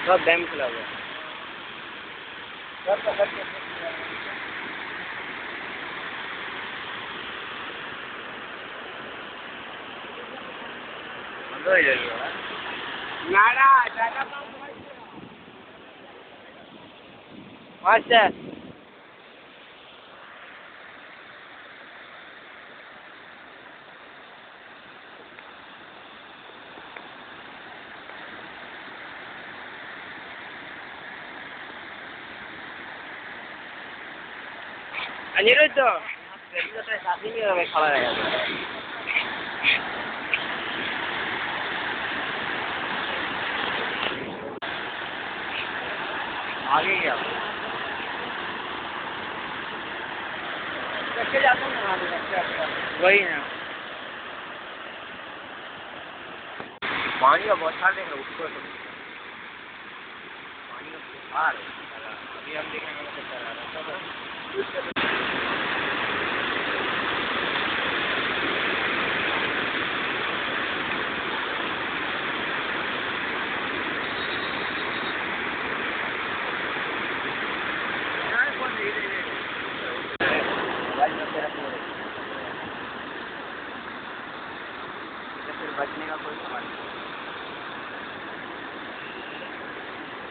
सब डैम खुला हुआ है। अच्छा अनिरुद्ध साथी में खड़ा रहेगा आगे गया कैसे जाता हूँ वही ना पानी का बौछार देख रहे उसको पानी का बौछार अभी हम देखेंगे बचने का कोई सवाल नहीं।